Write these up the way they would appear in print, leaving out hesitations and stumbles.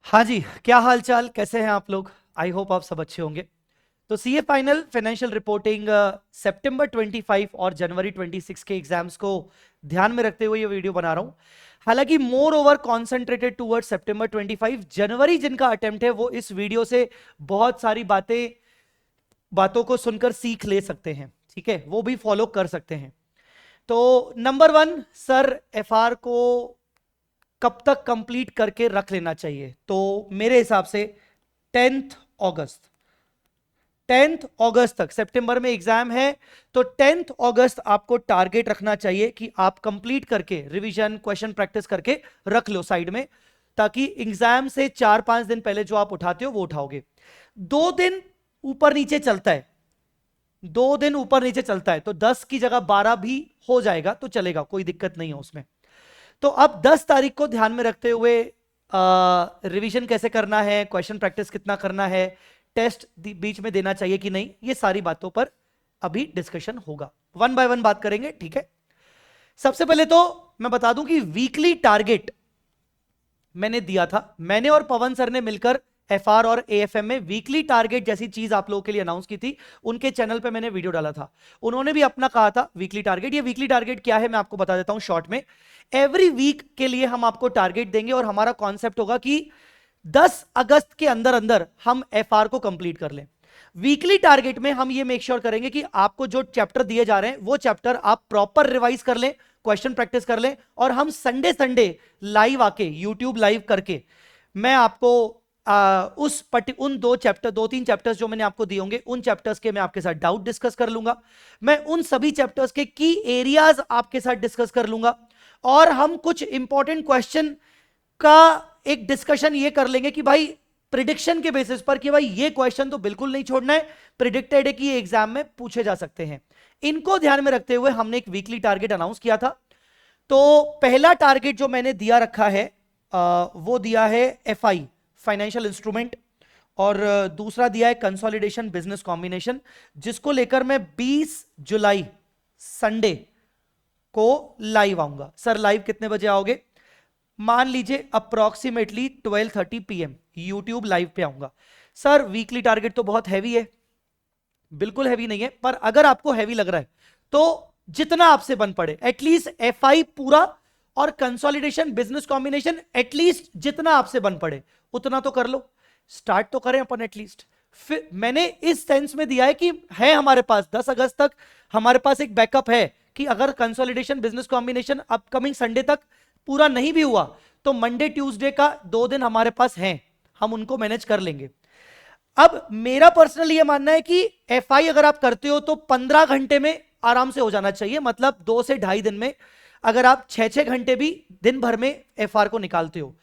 हाँ जी, क्या हाल चाल, कैसे हैं आप लोग। आई होप आप सब अच्छे होंगे। तो सीए फाइनल फाइनेंशियल रिपोर्टिंग सितंबर 25 और जनवरी 26 के एग्जाम्स को ध्यान में रखते हुए ये वीडियो बना रहा हूं। हालांकि मोर ओवर कॉन्सेंट्रेटेड टूवर्ड सितंबर 25, जनवरी जिनका अटेम्प्ट है वो इस वीडियो से बहुत सारी बातों को सुनकर सीख ले सकते हैं। ठीक है, वो भी फॉलो कर सकते हैं। तो नंबर वन, सर एफआर को कब तक कंप्लीट करके रख लेना चाहिए? तो मेरे हिसाब से 10 अगस्त 10 अगस्त तक, सितंबर में एग्जाम है तो 10 अगस्त आपको टारगेट रखना चाहिए कि आप कंप्लीट करके रिवीजन क्वेश्चन प्रैक्टिस करके रख लो साइड में, ताकि एग्जाम से 4-5 दिन पहले जो आप उठाते हो वो उठाओगे। 2 दिन ऊपर नीचे चलता है, 2 दिन ऊपर नीचे चलता है तो 10 की जगह 12 भी हो जाएगा तो चलेगा, कोई दिक्कत नहीं है उसमें। तो अब 10 तारीख को ध्यान में रखते हुए रिवीजन कैसे करना है, क्वेश्चन प्रैक्टिस कितना करना है, टेस्ट बीच में देना चाहिए कि नहीं, ये सारी बातों पर अभी डिस्कशन होगा। वन बाय वन बात करेंगे, ठीक है। सबसे पहले तो मैं बता दूं कि वीकली टारगेट मैंने दिया था, मैंने और पवन सर ने मिलकर एफआर और एएफएम में वीकली टारगेट जैसी चीज आप लोगों के लिए अनाउंस की थी। उनके चैनल पे मैंने वीडियो डाला था, उन्होंने भी अपना कहा था वीकली टारगेट। ये वीकली टारगेट क्या है मैं आपको बता देता हूं शॉर्ट में। एवरी वीक के लिए हम आपको टारगेट देंगे और हमारा कॉन्सेप्ट होगा कि 10 अगस्त के अंदर अंदर हम एफआर को कंप्लीट कर लें। वीकली टारगेट में हम ये मेक श्योर करेंगे कि आपको जो चैप्टर दिए जा रहे हैं वो चैप्टर आप प्रॉपर रिवाइज कर लें, क्वेश्चन प्रैक्टिस कर लें, और हम संडे संडे लाइव आके यूट्यूब लाइव करके मैं आपको उन 2-3 चैप्टर्स जो मैंने आपको दिए होंगे उन चैप्टर्स के मैं आपके साथ डाउट डिस्कस कर लूंगा। मैं उन सभी चैप्टर्स के की एरियाज आपके साथ डिस्कस कर लूंगा, और हम कुछ इंपॉर्टेंट क्वेश्चन का एक डिस्कशन ये कर लेंगे कि भाई प्रिडिक्शन के बेसिस पर कि भाई ये क्वेश्चन तो बिल्कुल नहीं छोड़ना है, प्रिडिक्टेड है कि ये एग्जाम में पूछे जा सकते हैं। इनको ध्यान में रखते हुए हमने एक वीकली टारगेट अनाउंस किया था। तो पहला टारगेट जो मैंने दिया रखा है वो दिया है एफआई फाइनेंशियल इंस्ट्रूमेंट, और दूसरा दिया है कंसोलिडेशन बिजनेस कॉम्बिनेशन, जिसको लेकर मैं 20 जुलाई संडे को लाइव आऊंगा। सर लाइव कितने बजे आओगे? मान लीजिए अप्रोक्सीमेटली 12:30 PM यूट्यूब लाइव पे आऊंगा। सर वीकली टारगेट तो बहुत हैवी है। बिल्कुल हैवी नहीं है, पर अगर आपको हैवी लग रहा है तो जितना आपसे बन पड़े, एटलीस्ट एफआई पूरा और कंसोलिडेशन बिजनेस कॉम्बिनेशन एटलीस्ट जितना आपसे बन पड़े उतना तो कर लो, स्टार्ट तो करें अपन एटलीस्ट। फिर मैंने इस सेंस में दिया है कि है हमारे पास 10 अगस्त तक हमारे पास एक बैकअप है कि अगर consolidation business combination upcoming Sunday तक पूरा नहीं भी हुआ तो मंडे ट्यूसडे का 2 दिन हमारे पास हैं, हम उनको मैनेज कर लेंगे। अब मेरा पर्सनल ये मानना है कि एफआई अगर आप करते हो तो 15 घंटे में आराम से हो जाना चाहिए, मतलब 2 से 2.5 दिन में, अगर आप 6-6 घंटे भी दिन भर में एफआर को निकालते हो।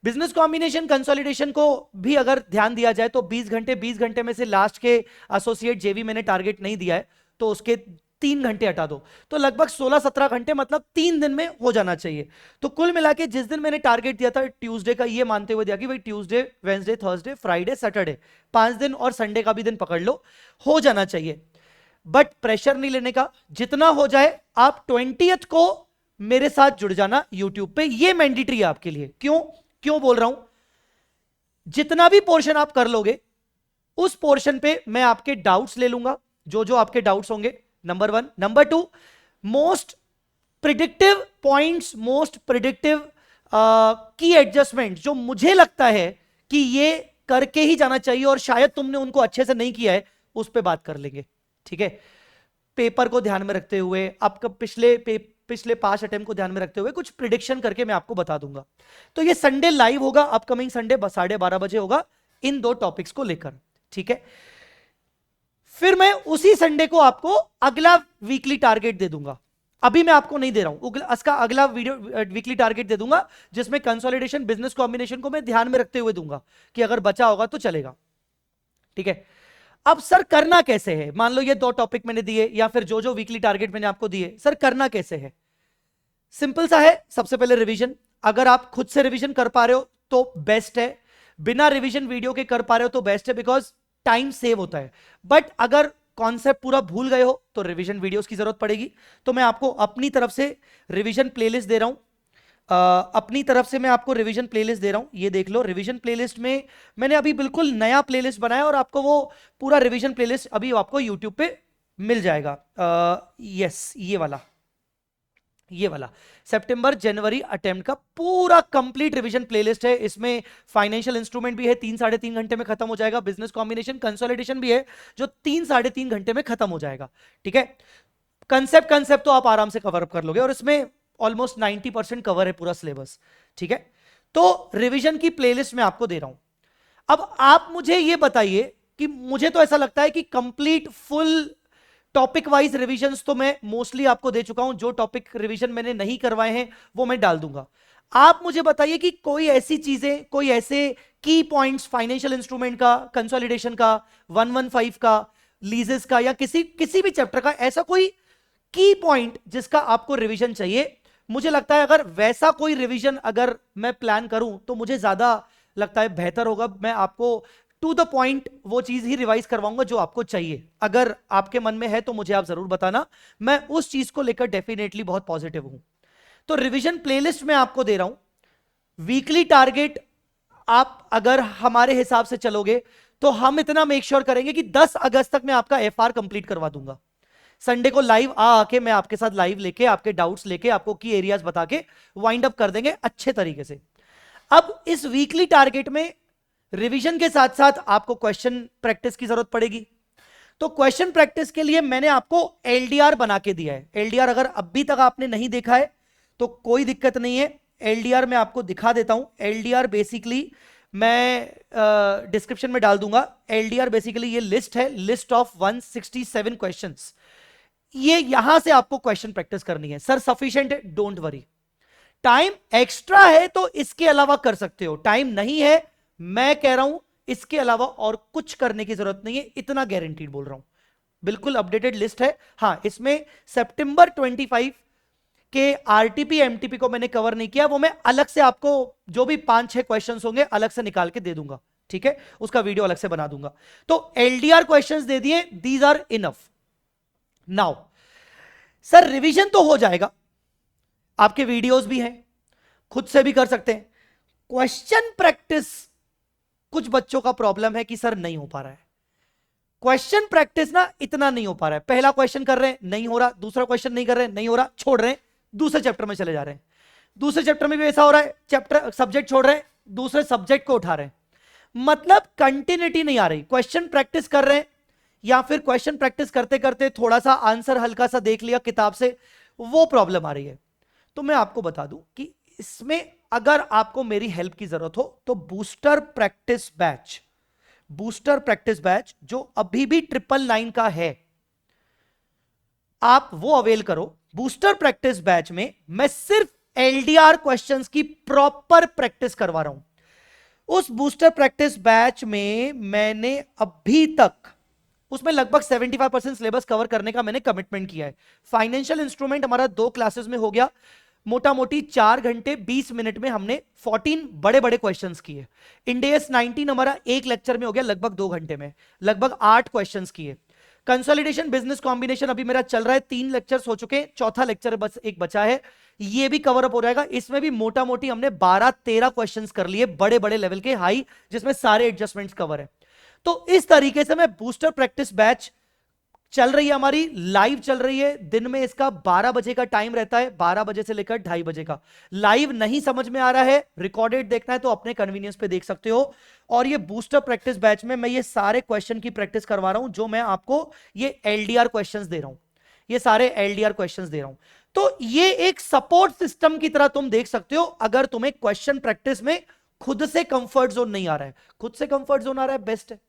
बिजनेस कॉम्बिनेशन कंसोलिडेशन को भी अगर ध्यान दिया जाए तो 20 घंटे में से लास्ट के एसोसिएट जेवी मैंने टारगेट नहीं दिया है तो उसके 3 घंटे हटा दो, तो लगभग 16-17 घंटे, मतलब 3 दिन में हो जाना चाहिए। तो कुल मिला के जिस दिन मैंने टारगेट दिया था ट्यूसडे का, ये मानते हुए दिया कि भाई Tuesday Wednesday Thursday Friday Saturday 5 दिन, और संडे का भी दिन पकड़ लो, हो जाना चाहिए। बट प्रेशर नहीं लेने का, जितना हो जाए। आप 20th को मेरे साथ जुड़ जाना यूट्यूब पे, ये मैंडेटरी है आपके लिए। क्यों क्यों बोल रहा हूं? जितना भी पोर्शन आप कर लोगे उस पोर्शन पे मैं आपके डाउट्स ले लूंगा, जो जो आपके डाउट्स होंगे, number 1। Number 2, most predictive points, most predictive की एडजस्टमेंट जो मुझे लगता है कि ये करके ही जाना चाहिए और शायद तुमने उनको अच्छे से नहीं किया है, उस पर बात कर लेंगे, ठीक है। पेपर को ध्यान में रखते हुए, आपका पिछले 5 अटेम्प्ट को ध्यान में रखते हुए कुछ प्रिडिक्शन करके मैं आपको बता दूंगा। तो ये संडे लाइव होगा, अपकमिंग संडे 12:30 बजे होगा, इन 2 टॉपिक्स को लेकर, ठीक है। फिर मैं उसी संडे को आपको अगला वीकली टारगेट दे दूंगा। अभी मैं आपको नहीं दे रहा हूं, उसका अगला वीकली टारगेट दे दूंगा, जिसमें कंसोलिडेशन बिजनेस कॉम्बिनेशन को मैं ध्यान में रखते हुए दूंगा कि अगर बचा होगा तो चलेगा, ठीक है। अब सर करना कैसे है? मान लो ये 2 टॉपिक मैंने दिए या फिर जो जो वीकली टारगेट मैंने आपको दिए, सर करना कैसे है? सिंपल सा है। सबसे पहले रिवीजन, अगर आप खुद से रिवीजन कर पा रहे हो तो बेस्ट है, बिना रिवीजन वीडियो के कर पा रहे हो तो बेस्ट है, बिकॉज टाइम सेव होता है। बट अगर कॉन्सेप्ट पूरा भूल गए हो तो रिवीजन वीडियोस की जरूरत पड़ेगी, तो मैं आपको अपनी तरफ से रिवीजन प्लेलिस्ट दे रहा हूं। अपनी तरफ से मैं आपको रिवीजन प्लेलिस्ट दे रहा हूं, ये देख लो। रिवीजन प्लेलिस्ट में मैंने अभी बिल्कुल नया प्लेलिस्ट बनाया और आपको वो पूरा रिवीजन प्लेलिस्ट अभी आपको यूट्यूब पे मिल जाएगा। यस, ये वाला सितंबर जनवरी अटेम्प्ट का पूरा कंप्लीट रिवीजन प्लेलिस्ट है। इसमें फाइनेंशियल इंस्ट्रूमेंट भी है, 3-3.5 घंटे में खत्म हो जाएगा। बिजनेस कॉम्बिनेशन कंसोलिडेशन भी है जो 3-3.5 घंटे में खत्म हो जाएगा। ठीक है, कंसेप्ट तो आप आराम से कवर अप कर लोगे और इसमें ऑलमोस्ट 90% कवर है पूरा सिलेबस। ठीक है, तो रिवीजन की प्लेलिस्ट मैं आपको दे रहा हूं। अब आप मुझे ये बताइए कि मुझे तो ऐसा लगता है कि कंप्लीट फुल टॉपिक वाइज रिवीजंस तो मैं मोस्टली आपको दे चुका हूं। जो टॉपिक रिवीजन मैंने नहीं करवाए हैं वो मैं डाल दूंगा। आप मुझे बताइए कि कोई ऐसी चीजें, कोई ऐसे की पॉइंट्स फाइनेंशियल इंस्ट्रूमेंट का, कंसोलिडेशन का, 115 का, लीजेस का, या किसी भी चैप्टर का ऐसा कोई की पॉइंट जिसका आपको रिवीजन चाहिए। मुझे लगता है अगर वैसा कोई रिवीजन अगर मैं प्लान करूं तो मुझे ज्यादा लगता है बेहतर होगा। मैं आपको टू द पॉइंट वो चीज ही रिवाइज करवाऊंगा जो आपको चाहिए। अगर आपके मन में है तो मुझे आप जरूर बताना, मैं उस चीज को लेकर डेफिनेटली बहुत पॉजिटिव हूं। तो रिवीजन प्लेलिस्ट में आपको दे रहा हूं। वीकली टारगेट आप अगर हमारे हिसाब से चलोगे तो हम इतना मेक श्योर करेंगे कि 10 अगस्त तक मैं आपका एफआर कंप्लीट करवा दूंगा। संडे को लाइव आके मैं आपके साथ लाइव लेके आपके डाउट्स लेके आपको की एरियाज बता के वाइंड अप कर देंगे अच्छे तरीके से। अब इस वीकली टारगेट में रिवीजन के साथ साथ आपको क्वेश्चन प्रैक्टिस की जरूरत पड़ेगी। तो क्वेश्चन प्रैक्टिस के लिए मैंने आपको एलडीआर बना के दिया है। एलडीआर अगर अभी तक आपने नहीं देखा है तो कोई दिक्कत नहीं है, एलडीआर मैं आपको दिखा देता हूं। एलडीआर बेसिकली मैं डिस्क्रिप्शन में डाल दूंगा। एलडीआर बेसिकली ये लिस्ट है, लिस्ट ऑफ 167 क्वेश्चंस। ये यहां से आपको क्वेश्चन प्रैक्टिस करनी है। सर सफिशिएंट है, डोंट वरी। टाइम एक्स्ट्रा है तो इसके अलावा कर सकते हो, टाइम नहीं है मैं कह रहा हूं इसके अलावा और कुछ करने की जरूरत नहीं है, इतना गारंटीड बोल रहा हूं। बिल्कुल अपडेटेड लिस्ट है। हां, इसमें सितंबर 25 के आरटीपी एमटीपी को मैंने कवर नहीं किया, वो मैं अलग से आपको जो भी 5-6 क्वेश्चंस होंगे अलग से निकाल के दे दूंगा। ठीक है, उसका वीडियो अलग से बना दूंगा। तो एलडीआर क्वेश्चंस दे दिए, these are enough. Now sir revision तो हो जाएगा, आपके वीडियोस भी हैं, खुद से भी कर सकते हैं। क्वेश्चन प्रैक्टिस कुछ बच्चों का प्रॉब्लम है कि सर नहीं हो पा रहा है। क्वेश्चन प्रैक्टिस ना इतना नहीं हो पा रहा है। पहला क्वेश्चन कर रहे हैं नहीं हो रहा, दूसरा क्वेश्चन नहीं कर रहे हैं नहीं हो रहा, छोड़ रहे हैं, दूसरे चैप्टर में चले जा रहे हैं। दूसरे चैप्टर में भी ऐसा हो रहा है, चैप्टर सब्जेक्ट छोड़ रहे हैं, दूसरे सब्जेक्ट को उठा रहे हैं। मतलब कंटिन्यूटी नहीं आ रही। क्वेश्चन प्रैक्टिस कर रहे हैं या फिर क्वेश्चन प्रैक्टिस करते करते थोड़ा सा आंसर हल्का सा देख लिया किताब से, वो प्रॉब्लम आ रही है। तो मैं आपको बता दूं कि इसमें अगर आपको मेरी हेल्प की जरूरत हो तो बूस्टर प्रैक्टिस बैच जो अभी भी 999 का है, आप वो अवेल करो। बूस्टर प्रैक्टिस बैच में मैं सिर्फ एलडीआर क्वेश्चंस की प्रॉपर प्रैक्टिस करवा रहा हूं। उस बूस्टर प्रैक्टिस बैच में मैंने अभी तक उसमें लगभग 75% सिलेबस कवर करने का मैंने कमिटमेंट किया है। फाइनेंशियल इंस्ट्रूमेंट हमारा 2 क्लासेस में हो गया, मोटा मोटी 4 घंटे 20 मिनट में हमने 14 बड़े बड़े क्वेश्चंस किए। इंडेस 19 हमारा एक लेक्चर में हो गया लगभग 2 घंटे में, लगभग 8 क्वेश्चंस किए। कंसोलिडेशन बिजनेस कॉम्बिनेशन अभी मेरा चल रहा है, 3 लेक्चर्स हो चुके हैं, चौथा लेक्चर बस एक बचा है, ये भी कवर अप हो जाएगा। इसमें भी मोटा मोटी हमने 12-13 क्वेश्चंस कर लिए बड़े बड़े लेवल के, हाई, जिसमें सारे एडजस्टमेंट्स कवर है। तो इस तरीके से मैं बूस्टर प्रैक्टिस बैच चल रही है हमारी, लाइव चल रही है। दिन में इसका 12 बजे का टाइम रहता है, 12 बजे से लेकर 2:30 बजे का। लाइव नहीं समझ में आ रहा है, रिकॉर्डेड देखना है तो अपने कन्वीनियंस पे देख सकते हो। और ये बूस्टर प्रैक्टिस बैच में मैं ये सारे क्वेश्चन की प्रैक्टिस करवा रहा हूं जो मैं आपको ये एलडीआर क्वेश्चंस दे रहा हूं, ये सारे एलडीआर क्वेश्चंस दे रहा हूं। तो ये एक सपोर्ट सिस्टम की तरह तुम देख सकते हो। अगर तुम्हें क्वेश्चन प्रैक्टिस में खुद से कंफर्ट जोन नहीं आ रहा है, खुद से कंफर्ट जोन आ रहा है, बेस्ट है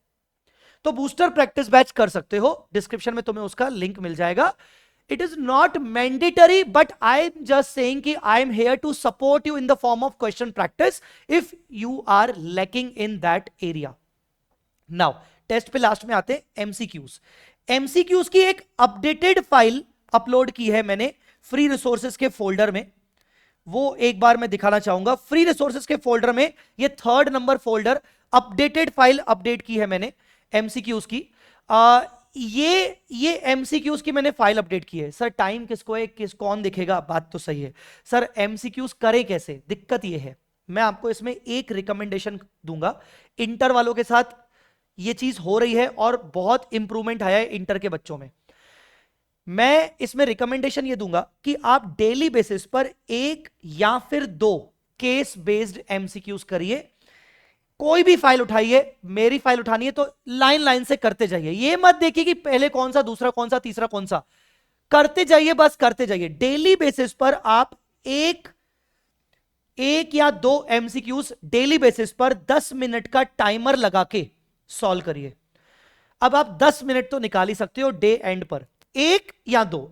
तो बूस्टर प्रैक्टिस बैच कर सकते हो। डिस्क्रिप्शन में तुम्हें उसका लिंक मिल जाएगा। It is not mandatory but I am just saying कि I am here to support you in the form of question practice if you are lacking in that area. Now test पे last में आते हैं MCQs. MCQs की एक updated file upload की है मैंने फ्री रिसोर्सेज के फोल्डर में, वो एक बार मैं दिखाना चाहूंगा। फ्री रिसोर्सेज के फोल्डर में ये 3rd number folder, updated file update की है मैंने एमसीक्यूज की। ये एमसीक्यूज की मैंने फाइल अपडेट की है। सर टाइम किसको है, कौन दिखेगा, बात तो सही है सर, एमसीक्यूज करें कैसे, दिक्कत ये है। मैं आपको इसमें एक रिकमेंडेशन दूंगा, इंटर वालों के साथ ये चीज हो रही है और बहुत इंप्रूवमेंट आया है इंटर के बच्चों में। मैं इसमें रिकमेंडेशन ये दूंगा कि आप डेली बेसिस पर एक या फिर 2 केस बेस्ड एमसीक्यूज करिए। कोई भी फाइल उठाइए, मेरी फाइल उठानी है तो लाइन लाइन से करते जाइए। ये मत देखिए कि पहले कौन सा, दूसरा कौन सा, तीसरा कौन सा, करते जाइए, बस करते जाइए। डेली बेसिस पर आप एक या 2 एमसीक्यूज डेली बेसिस पर 10 मिनट का टाइमर लगा के सॉल्व करिए। अब आप 10 मिनट तो निकाल ही सकते हो डे एंड पर, 1 या 2,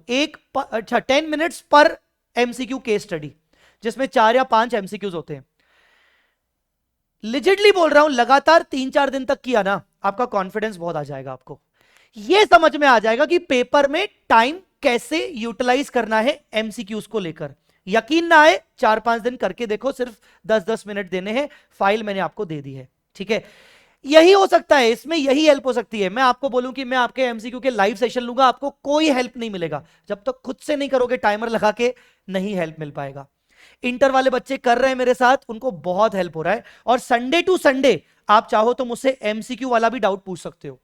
अच्छा 10 मिनट्स पर एमसीक्यू केस स्टडी, जिसमें 4 या 5 एमसीक्यूज होते हैं। लिजिटली बोल रहा हूं, लगातार 3-4 दिन तक किया ना, आपका कॉन्फिडेंस बहुत आ जाएगा। आपको यह समझ में आ जाएगा कि पेपर में टाइम कैसे यूटिलाइज करना है एमसीक्यूज को लेकर। यकीन ना आए, 4-5 दिन करके देखो, सिर्फ 10-10 मिनट देने हैं। फाइल मैंने आपको दे दी है, ठीक है। यही हो सकता है, इसमें यही हेल्प हो सकती है। मैं आपको बोलूं कि मैं आपके एमसीक्यू के लाइव सेशन लूंगा, आपको कोई हेल्प नहीं मिलेगा जब तक खुद से नहीं करोगे, टाइमर लगा के नहीं हेल्प मिल पाएगा। इंटर वाले बच्चे कर रहे हैं मेरे साथ, उनको बहुत हेल्प हो रहा है। और संडे टू संडे आप चाहो तो मुझसे एमसीक्यू वाला भी डाउट पूछ सकते हो।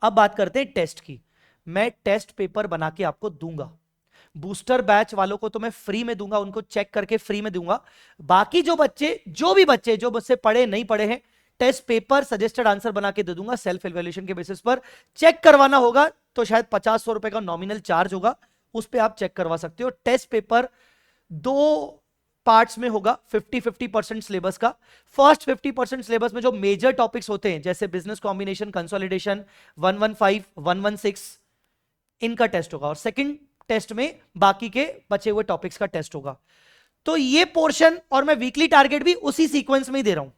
अब बात करते हैं टेस्ट की। मैं टेस्ट पेपर बना के आपको दूंगा। बूस्टर बैच वालों को तो मैं फ्री में दूंगा, उनको चेक करके फ्री में दूंगा। बाकी जो भी बच्चे जो मुझसे पढ़े नहीं पढ़े हैं, टेस्ट पेपर सजेस्टेड आंसर बना के दे दूंगा सेल्फ इवैल्यूएशन के बेसिस पर। चेक करवाना होगा तो शायद 50-100 रुपए का नॉमिनल चार्ज होगा, उस पर आप चेक करवा सकते हो। टेस्ट पेपर 2 पार्ट्स में होगा, 50-50% सिलेबस का। फर्स्ट 50% सिलेबस में जो मेजर टॉपिक्स होते हैं, जैसे बिजनेस कॉम्बिनेशन, कंसोलिडेशन, 115, 116, इनका टेस्ट होगा। और सेकंड टेस्ट में बाकी के बचे हुए टॉपिक्स का टेस्ट होगा। तो ये पोर्शन, और मैं वीकली टारगेट भी उसी सीक्वेंस में ही दे रहा हूं।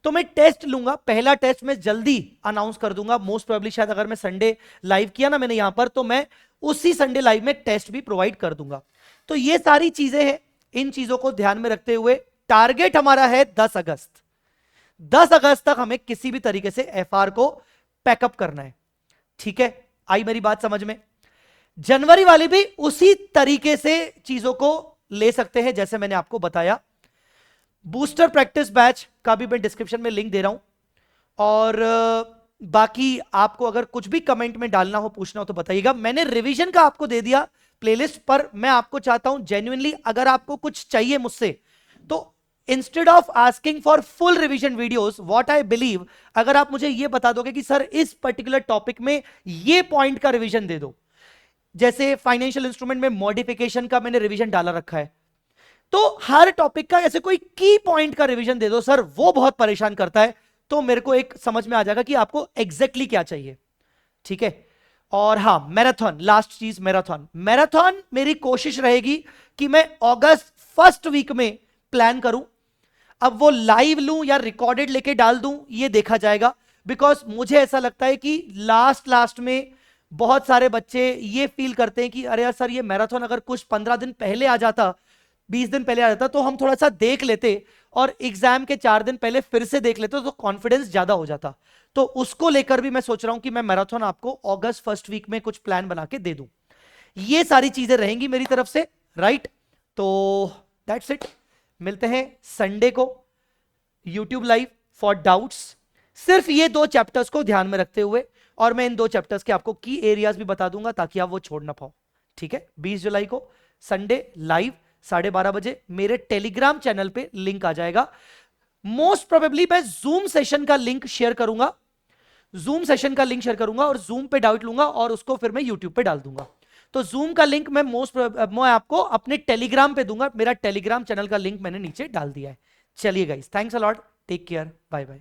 तो मैं टेस्ट लूंगा, पहला टेस्ट मैं जल्दी अनाउंस कर दूंगा, मोस्ट प्रोबेबली शायद अगर मैं संडे लाइव किया ना मैंने यहां पर, तो मैं उसी संडे लाइव में टेस्ट भी प्रोवाइड कर दूंगा। तो ये सारी चीजें हैं, इन चीजों को ध्यान में रखते हुए टारगेट हमारा है 10 अगस्त। 10 अगस्त तक हमें किसी भी तरीके से एफआर को पैकअप करना है, ठीक है। आई मेरी बात समझ में? जनवरी वाले भी उसी तरीके से चीजों को ले सकते हैं जैसे मैंने आपको बताया। बूस्टर प्रैक्टिस बैच का भी मैं डिस्क्रिप्शन में लिंक दे रहा हूं। और बाकी आपको अगर कुछ भी कमेंट में डालना हो, पूछना हो तो बताइएगा। मैंने रिवीजन का आपको दे दिया प्लेलिस्ट पर। मैं आपको चाहता हूं जेन्युइनली, अगर आपको कुछ चाहिए मुझसे तो instead of asking for full revision videos, what I believe, अगर आप मुझे यह बता दोगे कि सर इस पर्टिकुलर टॉपिक में ये पॉइंट का रिवीजन दे दो, जैसे फाइनेंशियल इंस्ट्रूमेंट में मॉडिफिकेशन का मैंने रिवीजन डाला रखा है, तो हर टॉपिक का ऐसे कोई की पॉइंट का रिवीजन दे दो सर, वो बहुत परेशान करता है। तो मेरे को एक समझ में आ जाएगा कि आपको एग्जैक्टली क्या चाहिए, ठीक है। और हां, मैराथन, लास्ट चीज, मैराथन मेरी कोशिश रहेगी कि मैं अगस्त फर्स्ट वीक में प्लान करूं। अब वो लाइव लूं या रिकॉर्डेड लेके डाल दूं, ये देखा जाएगा। बिकॉज मुझे ऐसा लगता है कि लास्ट में बहुत सारे बच्चे ये फील करते हैं कि अरे यार सर, ये मैराथन अगर कुछ 15 दिन पहले आ जाता, 20 दिन पहले आ जाता, तो हम थोड़ा सा देख लेते और एग्जाम के 4 दिन पहले फिर से देख लेते तो कॉन्फिडेंस ज्यादा हो जाता। तो उसको लेकर भी मैं सोच रहा हूं कि मैं मैराथन आपको अगस्त फर्स्ट वीक में कुछ प्लान बना के दे दूं। ये सारी चीजें रहेंगी मेरी तरफ से, राइट। तो दैट्स इट। मिलते हैं संडे को यूट्यूब लाइव फॉर डाउट्स, सिर्फ ये 2 चैप्टर्स को ध्यान में रखते हुए। और मैं इन 2 चैप्टर्स के आपको की एरियाज भी बता दूंगा ताकि आप वो छोड़ ना पाओ, ठीक है। 20 जुलाई को संडे लाइव 12:30 बजे मेरे टेलीग्राम चैनल पे लिंक आ जाएगा। मोस्ट प्रोबेबली मैं जूम सेशन का लिंक शेयर करूंगा, और जूम पे डाउट लूंगा और उसको फिर मैं यूट्यूब पे डाल दूंगा। तो जूम का लिंक मैं मैं आपको अपने टेलीग्राम पे दूंगा। मेरा टेलीग्राम चैनल का लिंक मैंने नीचे डाल दिया है। चलिए guys, thanks a lot, take care, bye bye.